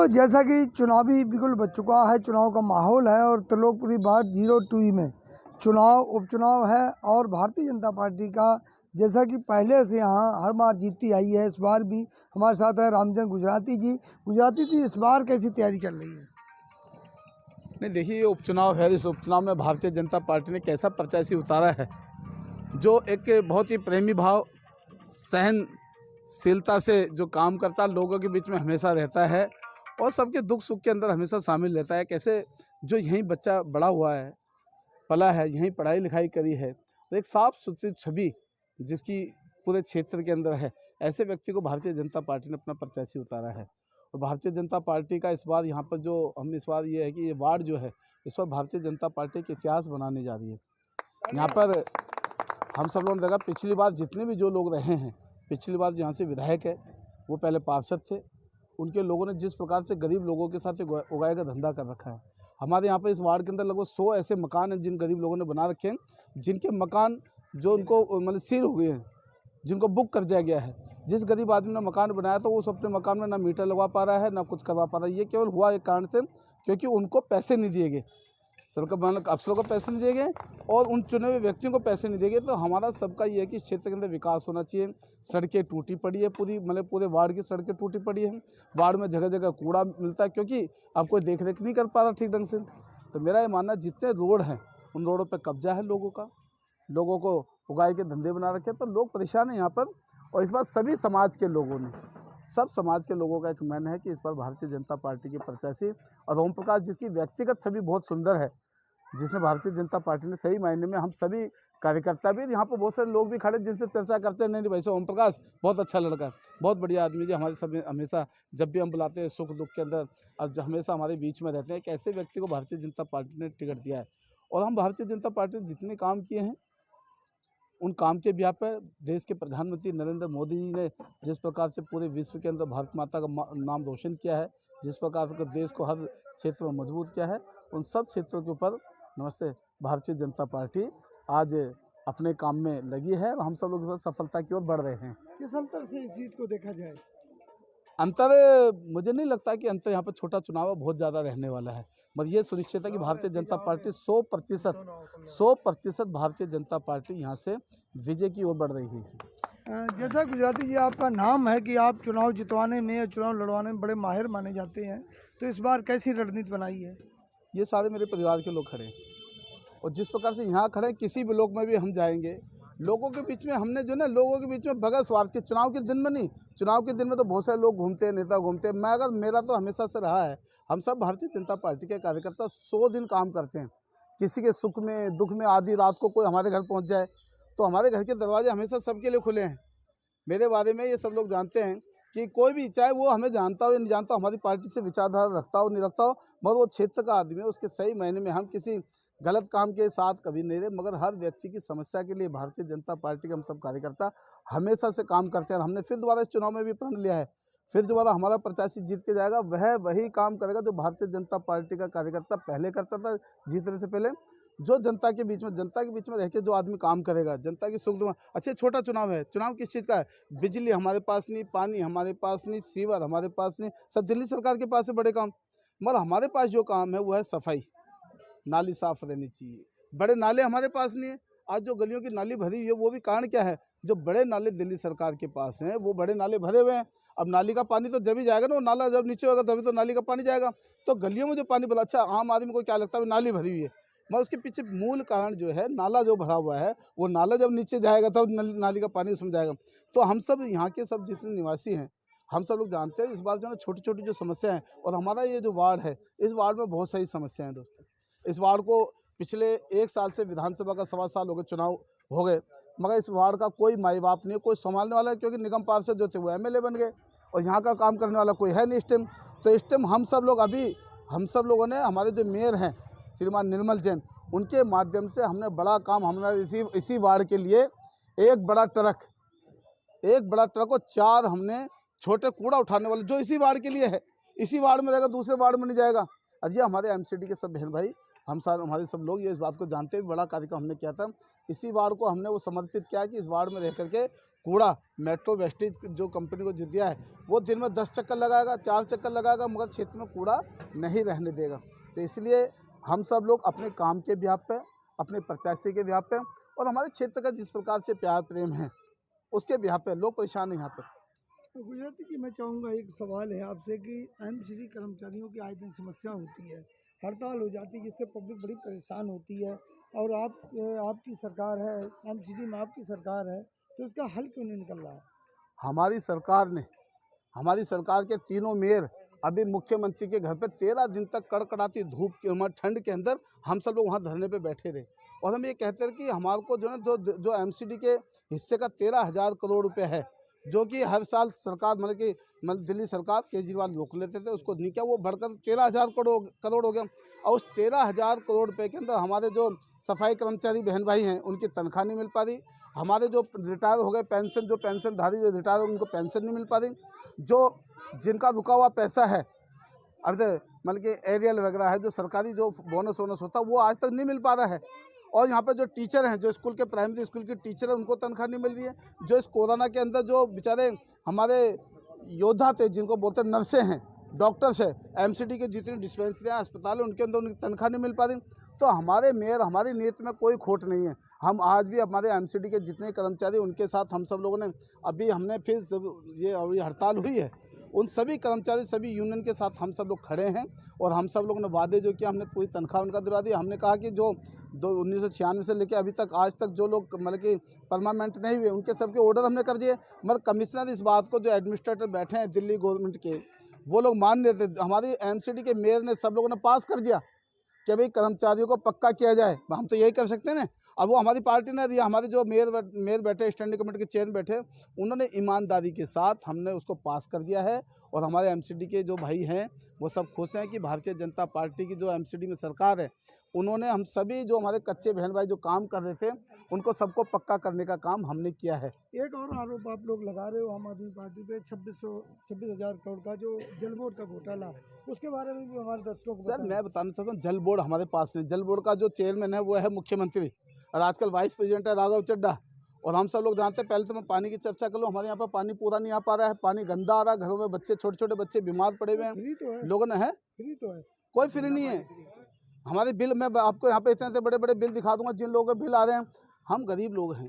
जैसा कि चुनावी बिल्कुल बच चुका है, चुनाव का माहौल है और त्रिलोकपुरी बाट 02 में उपचुनाव है और भारतीय जनता पार्टी का जैसा कि पहले से यहाँ हर बार जीतती आई है, इस बार भी हमारे साथ है रामचंद्र गुजराती जी। गुजराती जी, इस बार कैसी तैयारी चल रही है? नहीं, देखिए, ये उपचुनाव है। इस उपचुनाव में भारतीय जनता पार्टी ने कैसा प्रत्याशी उतारा है जो एक बहुत ही प्रेमी भाव, सहनशीलता से जो काम करता, लोगों के बीच में हमेशा रहता है और सबके दुख सुख के अंदर हमेशा शामिल रहता है। कैसे जो यहीं बच्चा बड़ा हुआ है, पला है, यहीं पढ़ाई लिखाई करी है, तो एक साफ सुथरी छवि जिसकी पूरे क्षेत्र के अंदर है, ऐसे व्यक्ति को भारतीय जनता पार्टी ने अपना प्रत्याशी उतारा है। और भारतीय जनता पार्टी का इस बार यहाँ पर जो हम इस बार ये है कि ये वार्ड जो है, इस पर भारतीय जनता पार्टी के इतिहास बनाने जा रही है। यहाँ पर हम सब लोगों ने देखा, पिछली बार जितने भी जो लोग रहे हैं, पिछली बार यहाँ से विधायक है, वो पहले पार्षद थे, उनके लोगों ने जिस प्रकार से गरीब लोगों के साथ उगाए का धंधा कर रखा है। हमारे यहाँ पर इस वार्ड के अंदर लगभग 100 ऐसे मकान हैं जिन गरीब लोगों ने बना रखे हैं, जिनके मकान जो उनको मतलब सील हो गए हैं, जिनको बुक कर दिया गया है। जिस गरीब आदमी ने मकान बनाया तो उस अपने मकान में ना मीटर लगवा पा रहा है, ना कुछ करवा पा रहा है। ये केवल हुआ एक कारण से, क्योंकि उनको पैसे नहीं दिए गए, सरकार अफसरों को पैसे नहीं दिए गए और उन चुने हुए व्यक्तियों को पैसे नहीं दिए गए। तो हमारा सबका ये है कि इस क्षेत्र के अंदर विकास होना चाहिए। सड़कें टूटी पड़ी है, पूरे वार्ड की सड़कें टूटी पड़ी है। वार्ड में जगह जगह कूड़ा मिलता है, क्योंकि अब कोई देख रेख नहीं कर पा रहा ठीक ढंग से। तो मेरा ये मानना, जितने रोड हैं उन रोडों पर कब्जा है लोगों का, लोगों को उगाई के धंधे बना रखे, तो लोग परेशान हैं यहाँ पर। और इस बार सभी समाज के लोगों ने, सब समाज के लोगों का एक मन है कि इस बार भारतीय जनता पार्टी के प्रत्याशी और ओम प्रकाश, जिसकी व्यक्तिगत छवि बहुत सुंदर है, जिसने भारतीय जनता पार्टी ने सही मायने में, हम सभी कार्यकर्ता भी, यहाँ पर बहुत सारे लोग भी खड़े जिनसे चर्चा करते हैं, नहीं भाई साहब ओम प्रकाश बहुत अच्छा लड़का है, बहुत बढ़िया आदमी जी, हमारे सब हमेशा जब भी हम बुलाते हैं सुख दुख के अंदर और हमेशा हमारे बीच में रहते हैं। एक ऐसे व्यक्ति को भारतीय जनता पार्टी ने टिकट दिया है और हम भारतीय जनता पार्टी ने जितने काम किए हैं, उन काम के ब्याह पर देश के प्रधानमंत्री नरेंद्र मोदी जी ने जिस प्रकार से पूरे विश्व के अंदर भारत माता का नाम रोशन किया है, जिस प्रकार से देश को हर क्षेत्र में मजबूत किया है, उन सब क्षेत्रों के ऊपर नमस्ते भारतीय जनता पार्टी आज अपने काम में लगी है और हम सब लोग सफलता की ओर बढ़ रहे हैं। किस अंतर से इस जीत को देखा जाए? अंतर मुझे नहीं लगता कि अंतर यहाँ पर छोटा चुनाव बहुत ज़्यादा रहने वाला है, मगर ये सुनिश्चित है कि भारतीय जनता पार्टी 100% भारतीय जनता पार्टी यहाँ से विजय की ओर बढ़ रही है। जैसा गुजराती जी, आपका नाम है कि आप चुनाव जितवाने में, चुनाव लड़वाने में बड़े माहिर माने जाते हैं, तो इस बार कैसी रणनीति बनाई है? ये सारे मेरे परिवार के लोग खड़े हैं और जिस प्रकार से यहाँ खड़े, किसी भी लोग में भी हम जाएंगे, लोगों के बीच में हमने जो ना, लोगों के बीच में बगैर स्वार्थ के, चुनाव के दिन में नहीं, चुनाव के दिन में तो बहुत सारे लोग घूमते हैं, नेता घूमते हैं, मेरा तो हमेशा से रहा है, हम सब भारतीय जनता पार्टी के कार्यकर्ता 100 दिन काम करते हैं। किसी के सुख में दुख में आधी रात को कोई हमारे घर पहुँच जाए तो हमारे घर के दरवाजे हमेशा सबके लिए खुले हैं। मेरे बारे में ये सब लोग जानते हैं कि कोई भी, चाहे वो हमें जानता हो या नहीं जानता, हमारी पार्टी से विचारधारा रखता हो नहीं रखता हो, मगर वो क्षेत्र का आदमी है, उसके सही मायने में हम किसी गलत काम के साथ कभी नहीं रहे, मगर हर व्यक्ति की समस्या के लिए भारतीय जनता पार्टी के हम सब कार्यकर्ता हमेशा से काम करते हैं। हमने फिर दोबारा इस चुनाव में भी प्रण लिया है, फिर दोबारा हमारा प्रत्याशी जीत के जाएगा, वह वही काम करेगा जो भारतीय जनता पार्टी का कार्यकर्ता पहले करता था जीतने से पहले। जो जनता के बीच में रह के जो आदमी काम करेगा, जनता की सुख दुख। अच्छा, छोटा चुनाव है, चुनाव किस चीज़ का है? बिजली हमारे पास नहीं, पानी हमारे पास नहीं, सीवर हमारे पास नहीं, सब दिल्ली सरकार के पास है बड़े काम। मगर हमारे पास जो काम है वो है सफाई, नाली साफ रहनी चाहिए। बड़े नाले हमारे पास नहीं है। आज जो गलियों की नाली भरी हुई है, वो भी कारण क्या है? जो बड़े नाले दिल्ली सरकार के पास हैं, वो बड़े नाले भरे हुए हैं। अब नाली का पानी तो जब ही जाएगा ना, वो नाला जब नीचे होगा तभी तो नाली का पानी जाएगा। तो गलियों में जो पानी भरा, अच्छा आम आदमी को क्या लगता है नाली भरी हुई है, मगर उसके पीछे मूल कारण जो है, नाला जो भरा हुआ है, वो नाला जब नीचे जाएगा तब नाली का पानी उसमें जाएगा। तो हम सब यहाँ के सब जितने निवासी हैं, हम सब लोग जानते हैं इस बार जो है छोटी छोटी जो समस्या है, और हमारा ये जो वार्ड है, इस वार्ड में बहुत सारी समस्याएं हैं दोस्तों। इस वार्ड को पिछले 1 साल से विधानसभा का 1.25 साल हो गए, चुनाव हो गए, मगर इस वार्ड का कोई माई बाप नहीं है, कोई संभालने वाला है, क्योंकि निगम पार्षद जो थे वो एमएलए बन गए और यहाँ का काम करने वाला कोई है नहीं इस टाइम। तो इस टाइम हम सब लोगों ने, हमारे जो मेयर हैं श्रीमान निर्मल जैन, उनके माध्यम से हमने बड़ा काम, हमने इसी वार्ड के लिए एक बड़ा ट्रक और 4 हमने छोटे कूड़ा उठाने वाले, जो इसी वार्ड के लिए है, इसी वार्ड में रहेगा, दूसरे वार्ड में नहीं जाएगा। अजी हमारे एमसीडी के सब बहन भाई हम सारे हमारे सब लोग ये इस बात को जानते हैं, बड़ा कार्यक्रम हमने किया था। इसी वार्ड को हमने वो समर्पित किया कि इस वार्ड में रह करके कूड़ा मेट्रो वेस्टेज जो कंपनी को जो दिया है वो दिन में 10 चक्कर लगाएगा, 4 चक्कर लगाएगा, मगर क्षेत्र में कूड़ा नहीं रहने देगा। तो इसलिए हम सब लोग अपने काम के बिहाफ पे, अपने प्रत्याशी के बिहाफ पे और हमारे क्षेत्र का जिस प्रकार से प्यार प्रेम है उसके बिहाफ पे लोग परेशान हैं यहाँ पर। गुजराती जी, मैं चाहूँगा एक सवाल है आपसे कि एमसीडी कर्मचारियों की आए दिन समस्या होती है, हड़ताल हो जाती है जिससे पब्लिक बड़ी परेशान होती है और आपकी सरकार है, एमसीडी में आपकी सरकार है, तो इसका हल क्यों नहीं निकल रहा है? हमारी सरकार के तीनों मेयर अभी मुख्यमंत्री के घर पे 13 दिन तक कड़कड़ाती धूप के ठंड के अंदर हम सब लोग वहाँ धरने पे बैठे रहे और हम ये कहते हैं कि हमारे को जो है जो एमसीडी के हिस्से का 13,000 करोड़ रुपए है, जो कि हर साल सरकार मतलब दिल्ली सरकार केजरीवाल रोक लेते थे, उसको नहीं किया, वो बढ़कर 13,000 करोड़ हो गया। और उस 13,000 करोड़ रुपए के अंदर हमारे जो सफाई कर्मचारी बहन भाई हैं उनकी तनख्वाह नहीं मिल पा रही, हमारे जो रिटायर हो गए जो पेंशनधारी जो रिटायर हो उनको पेंशन नहीं मिल पा रही, जो जिनका रुका हुआ पैसा है अब से मतलब कि एरियल वगैरह है, जो सरकारी जो बोनस वोनस होता है वो आज तक नहीं मिल पा रहा है। और यहाँ पे जो टीचर हैं, जो स्कूल के प्राइमरी स्कूल के टीचर हैं, उनको तनख्वाह नहीं मिल रही है। जो इस कोरोना के अंदर जो बेचारे हमारे योद्धा थे, जिनको बोलते हैं नर्सें हैं, डॉक्टर्स है, एमसीडी के जितनी डिस्पेंसरी हैं, अस्पताल हैं, उनके अंदर उनकी तनख्वाह नहीं मिल पा रही। तो हमारे मेयर, हमारी नीयत में कोई खोट नहीं है। हम आज भी हमारे एमसीडी के जितने कर्मचारी उनके साथ हम सब लोगों ने अभी हमने फिर ये हड़ताल हुई है, उन सभी कर्मचारी सभी यूनियन के साथ हम सब लोग खड़े हैं और हम सब लोग ने वादे जो किया, हमने पूरी तनख्वाह उनका दिलवा दी। हमने कहा कि जो 1996 से लेकर अभी तक आज तक जो लोग मतलब कि परमानेंट नहीं हुए उनके सबके ऑर्डर हमने कर दिए, मगर कमिश्नर इस बात को जो एडमिनिस्ट्रेटर बैठे हैं दिल्ली गवर्नमेंट के, वो लोग मान लेते। हमारी एमसीडी के मेयर ने सब लोगों ने पास कर दिया कि भाई कर्मचारियों को पक्का किया जाए, हम तो यही कर सकते हैं ना। अब वो हमारी पार्टी ने दिया, हमारे जो मेयर बैठे, स्टैंडिंग कमेटी के चेयरमैन बैठे, उन्होंने ईमानदारी के साथ हमने उसको पास कर दिया है और हमारे एमसीडी के जो भाई हैं वो सब खुश हैं कि भारतीय जनता पार्टी की जो एमसीडी में सरकार है, उन्होंने हम सभी जो हमारे कच्चे बहन भाई जो काम कर रहे थे उनको सबको पक्का करने का काम हमने किया है। एक और आरोप आप लोग लगा रहे हो आम आदमी पार्टी पे, 26,000 करोड़ का जो जल बोर्ड का घोटाला, उसके बारे में भी हमारे दर्शकों को सर मैं बताना चाहता हूँ, जल बोर्ड हमारे पास नहीं। जल बोर्ड का जो चेयरमैन है वो है मुख्यमंत्री और आजकल वाइस प्रेसिडेंट है राघव चड्ढा। और हम सब लोग जानते हैं, पहले तो मैं पानी की चर्चा कर लूँ, हमारे यहाँ पर पानी पूरा नहीं आ पा रहा है, पानी गंदा आ रहा है, घरों में बच्चे छोटे छोटे बच्चे बीमार पड़े हुए हैं। फ्री तो है, लोगों ने है, फ्री तो है, कोई फ्री नहीं है। हमारे बिल, मैं आपको यहाँ पे इतने बड़े बड़े बिल दिखा दूंगा जिन लोगों के बिल आ रहे हैं। हम गरीब लोग हैं,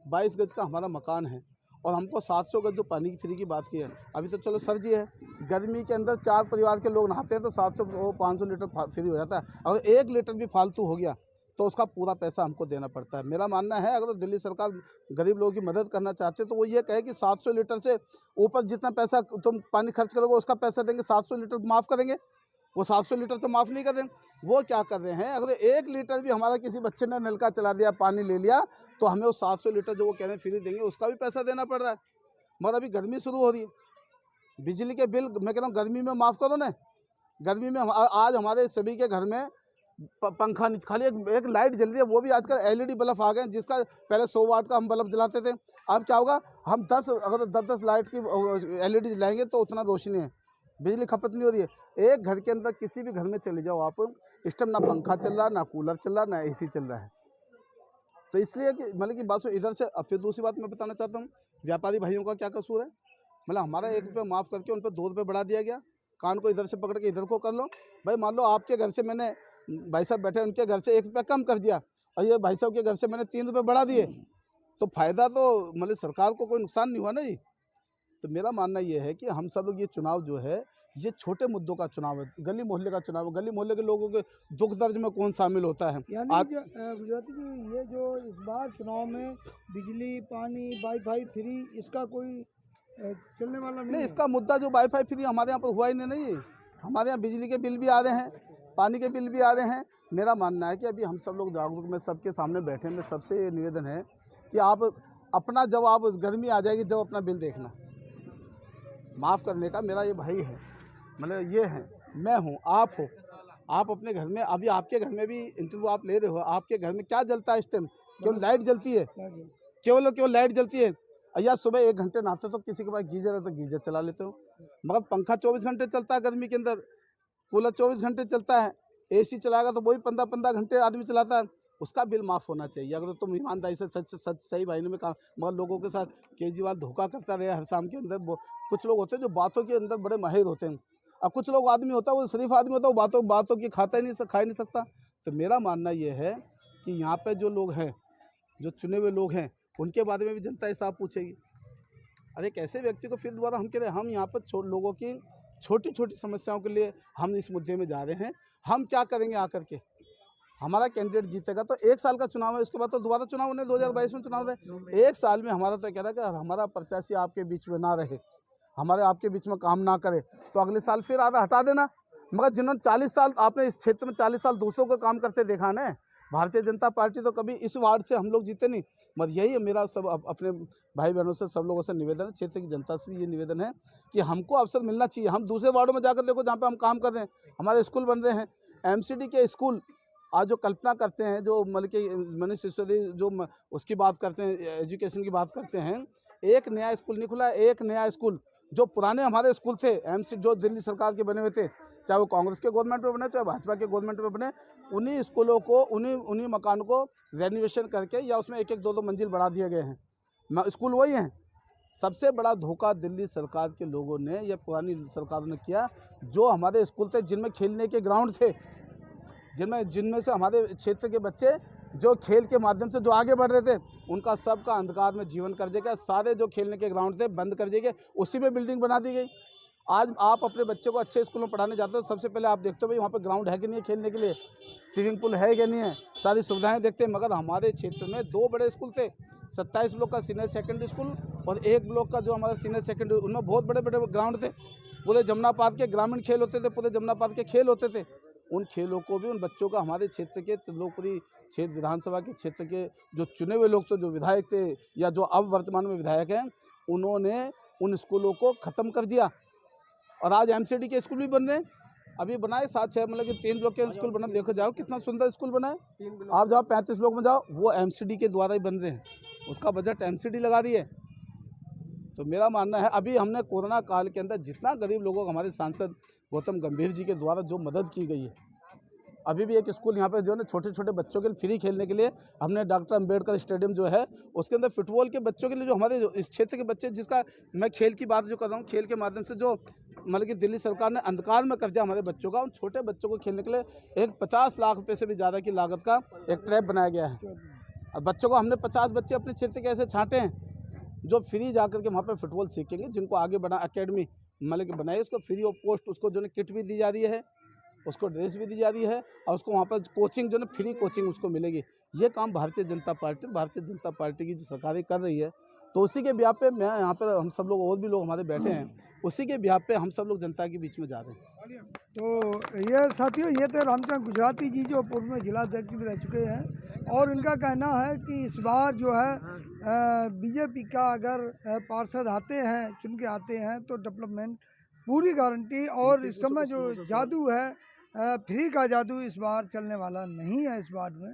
22 गज का हमारा मकान है और हमको 700 गज जो पानी की फ्री की बात की है, अभी तो चलो सर्दी है, गर्मी के अंदर 4 परिवार के लोग नहाते हैं तो 700-500 लीटर फ्री हो जाता है। अगर 1 लीटर भी फालतू हो गया तो उसका पूरा पैसा हमको देना पड़ता है। मेरा मानना है अगर दिल्ली सरकार गरीब लोगों की मदद करना चाहते तो वो ये कहे कि 700 लीटर से ऊपर जितना पैसा तुम पानी खर्च करोगे उसका पैसा देंगे, 700 लीटर माफ़ करेंगे। वो 700 लीटर तो माफ़ नहीं कर दें। वो क्या कर रहे हैं, अगर 1 लीटर भी हमारा किसी बच्चे ने नलका चला दिया, पानी ले लिया, तो हमें वो 700 लीटर जो वो कह रहे हैं फ्री देंगे, उसका भी पैसा देना पड़ रहा है। मगर अभी गर्मी शुरू हो रही है, बिजली के बिल मैं कह रहा हूँ गर्मी में माफ़ करो ना। गर्मी में आज हमारे सभी के घर में पंखा नहीं, खाली एक लाइट जल रही है, वो भी आजकल एलईडी बल्ब आ गए, जिसका पहले 100 वाट का हम बल्ब जलाते थे। अब क्या होगा, हम 10 लाइट की एलईडी जलाएंगे तो उतना रोशनी है, बिजली खपत नहीं हो रही है। एक घर के अंदर किसी भी घर में चले जाओ आप, इस टाइम ना पंखा चल रहा, ना कूलर चल रहा, ना एसी चल रहा है। तो इसलिए कि मतलब कि बात इधर से। अब फिर दूसरी बात मैं बताना चाहता हूँ, व्यापारी भाइयों का क्या कसूर है। मतलब हमारा 1 रुपये माफ़ करके उन पर 2 रुपये बढ़ा दिया गया, कान को इधर से पकड़ के इधर को कर लो। भाई मान लो आपके घर से मैंने, भाई साहब बैठे, उनके घर से 1 रुपया कम कर दिया और ये भाई साहब के घर से मैंने 3 रुपये बढ़ा दिए, तो फ़ायदा तो मतलब सरकार को कोई नुकसान नहीं हुआ ना जी। तो मेरा मानना ये है कि हम सब लोग ये चुनाव जो है ये छोटे मुद्दों का चुनाव है, गली मोहल्ले का चुनाव है। गली मोहल्ले के लोगों के दुख दर्द में कौन शामिल होता है। यानी गुजराती जी, ये जो इस बार चुनाव में बिजली, पानी, वाईफाई फ्री, इसका कोई चलने वाला नहीं है। इसका मुद्दा जो वाईफाई फ्री हमारे यहाँ पर हुआ ही नहीं। हमारे यहाँ बिजली के बिल भी आ रहे हैं, पानी के बिल भी आ रहे हैं। मेरा मानना है कि अभी हम सब लोग जागरूक में सबके सामने बैठे हैं। सबसे निवेदन है कि आप अपना, जब आप गर्मी आ जाएगी जब अपना बिल देखना, माफ़ करने का मेरा ये भाई है, मतलब ये है, मैं हूँ, आप हो, आप अपने घर में, अभी आपके घर में भी इंटरव्यू आप ले रहे हो, आपके घर में क्या जलता है इस टाइम? केवल लाइट जलती है, केवल लाइट जलती है। या सुबह 1 घंटे नहाते तो किसी के पास गीजर है तो गीजर चला लेते हो, मगर पंखा 24 घंटे चलता है गर्मी के अंदर, कूलर 24 घंटे चलता है। एसी चलाएगा तो वही 15-15 घंटे आदमी चलाता है, उसका बिल माफ़ होना चाहिए। अगर तुम ईमानदारी से सच सच सही भाई में काम, मगर लोगों के साथ केजरीवाल धोखा करता रहे हर शाम के अंदर। वो कुछ लोग होते हैं जो बातों के अंदर बड़े माहिर होते हैं, और कुछ लोग आदमी होता है वो शरीफ आदमी होता है, वो बातों बातों की खाता ही नहीं, खा ही नहीं सकता। तो मेरा मानना ये है कि यहाँ पे जो लोग हैं, जो चुने हुए लोग हैं, उनके बारे में भी जनता हिसाब पूछेगी। अरे एक ऐसे व्यक्ति को फिर दोबारा हम कह रहे हैं, हम यहाँ पर लोगों की छोटी छोटी समस्याओं के लिए हम इस मुद्दे में जा रहे हैं। हम क्या करेंगे आकर के, हमारा कैंडिडेट जीतेगा तो 1 साल का चुनाव है, उसके बाद तो दोबारा चुनाव होने 2022 में चुनाव रहे। 1 साल में हमारा तो कह रहा है कि हमारा प्रत्याशी आपके बीच में ना रहे, हमारे आपके बीच में काम ना करे, तो अगले साल फिर आधा हटा देना। मगर जिन्होंने 40 साल आपने इस क्षेत्र में 40 साल दूसरों को काम करते देखा ना, भारतीय जनता पार्टी तो कभी इस वार्ड से हम लोग जीते नहीं। मगर यही है मेरा सब अपने भाई बहनों से, सब लोगों से निवेदन है, क्षेत्र की जनता से भी ये निवेदन है कि हमको अवसर मिलना चाहिए। हम दूसरे वार्डों में जाकर देखो जहाँ पे हम काम कर रहे हैं, हमारे स्कूल बन रहे हैं, एमसीडी के स्कूल आज जो कल्पना करते हैं, जो मतलब कि मनीष सिसोदिया जो उसकी बात करते हैं, एजुकेशन की बात करते हैं, एक नया स्कूल नहीं खुला। एक नया स्कूल, जो पुराने हमारे स्कूल थे एमसी जो दिल्ली सरकार के बने हुए थे, चाहे वो कांग्रेस के गवर्नमेंट में बने चाहे भाजपा के गवर्नमेंट में बने, उन्हीं स्कूलों को उन्हीं मकान को रेनोवेशन करके या उसमें 1-1 2-2 मंजिल बढ़ा दिए गए हैं। स्कूल वही हैं। सबसे बड़ा धोखा दिल्ली सरकार के लोगों ने या पुरानी सरकार ने किया। जो हमारे स्कूल थे जिनमें खेलने के ग्राउंड थे, जिनमें से हमारे क्षेत्र के बच्चे जो खेल के माध्यम से जो आगे बढ़ रहे थे, उनका सबका अंधकार में जीवन कर दिया गया। सारे जो खेलने के ग्राउंड थे बंद कर दिए गए, उसी में बिल्डिंग बना दी गई। आज आप अपने बच्चे को अच्छे स्कूल में पढ़ाने जाते हो, सबसे पहले आप देखते हो भाई वहाँ पे ग्राउंड है कि नहीं है खेलने के लिए, स्विमिंग पूल है कि नहीं है, सारी सुविधाएं देखते हैं। मगर हमारे क्षेत्र में 2 बड़े स्कूल थे, 27 ब्लॉक का सीनियर सेकेंडरी स्कूल और 1 ब्लॉक का जो हमारा सीनियर सेकेंडरी, उनमें बहुत बड़े बड़े ग्राउंड थे। पूरे जमुना पार्क के ग्रामीण खेल होते थे, पूरे जमुना पार्क के खेल होते थे। उन खेलों को भी उन बच्चों का हमारे क्षेत्र के त्रिलोकपुरी क्षेत्र विधानसभा के क्षेत्र के जो चुने हुए लोग थे, जो विधायक थे या जो अब वर्तमान में विधायक हैं, उन्होंने उन स्कूलों को ख़त्म कर दिया। और आज एमसीडी के स्कूल भी बन रहे हैं, अभी बनाए 7-6 मतलब कि 3 ब्लॉक के स्कूल बना, देखो जाओ कितना सुंदर स्कूल बना है। आप जाओ 35 ब्लॉक में जाओ, वो एमसीडी के द्वारा ही बन रहे हैं, उसका बजट एमसीडी लगा दी है। तो मेरा मानना है अभी हमने कोरोना काल के अंदर जितना गरीब लोगों को हमारे सांसद गौतम गंभीर जी के द्वारा जो मदद की गई है, अभी भी एक स्कूल यहाँ पे जो है ना छोटे छोटे बच्चों के लिए फ्री खेलने के लिए हमने डॉक्टर अंबेडकर स्टेडियम जो है उसके अंदर फुटबॉल के बच्चों के लिए, जो हमारे इस क्षेत्र के बच्चे, जिसका मैं खेल की बात जो कर रहा हूँ, खेल के माध्यम से जो मतलब कि दिल्ली सरकार ने अंधकार में कर दिया हमारे बच्चों का, उन छोटे बच्चों को खेलने के लिए एक 50 लाख रुपये से भी ज़्यादा की लागत का एक ट्रैप बनाया गया है। अब बच्चों को हमने 50 बच्चे अपने क्षेत्र के ऐसे छांटे हैं जो फ्री जाकर के वहाँ पर फुटबॉल सीखेंगे, जिनको आगे बढ़ा अकेडमी मतलब कि बनाई, उसको फ्री ऑफ कॉस्ट उसको जो है किट भी दी जा रही है, उसको ड्रेस भी दी जा रही है, और उसको वहाँ पर कोचिंग जो है फ्री कोचिंग उसको मिलेगी। ये काम भारतीय जनता पार्टी की जो सरकारें कर रही है, तो उसी के ब्याह पे मैं यहाँ पर, हम सब लोग और भी लोग हमारे बैठे हैं, उसी के ब्याह पे हम सब लोग जनता के बीच में जा रहे हैं। तो ये साथियों, ये थे रामचंद्र गुजराती जी, जो पूर्व में जिला अध्यक्ष भी रह चुके हैं, और इनका कहना है कि इस बार जो है बीजेपी का अगर पार्षद आते हैं, चुन के आते हैं, तो डेवलपमेंट पूरी गारंटी। और इस समय जो जादू है, फ्री का जादू इस बार चलने वाला नहीं है इस वार्ड में।